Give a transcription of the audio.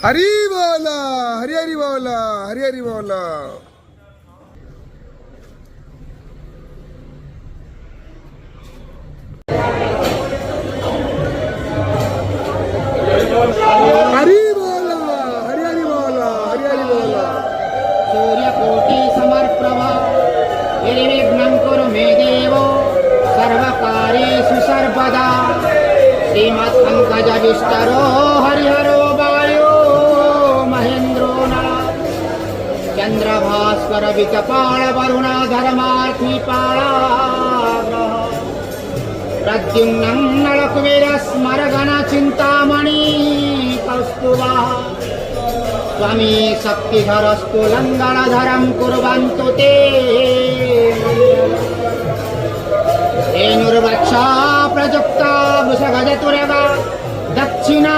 हरी बोला, हरी हरी बोला, हरी हरी बोला. हरी बोला, हरी हरी बोला, हरी हरी बोला. सूर्यकोटि समर्प्रभा निर्विघ्नं कुरु मे देव सर्वकार्येषु सर्वदा श्रीमत्पङ्कजविष्टरो हरिहरो वायो महेन्द्रो नः चन्द्रभास्कर विकपाल वरुण धर्मार्थी पाळाग्रह प्रद्युम्नं नलकुबेरस्मरगण चिन्तामणि कौस्तुभः स्वामी शक्तिधरस्तु लङ्गणधरं कुर्वन्तु ते धेनुर्वक्षा प्रयुक्ता वृषगजतुरगा दक्षिणा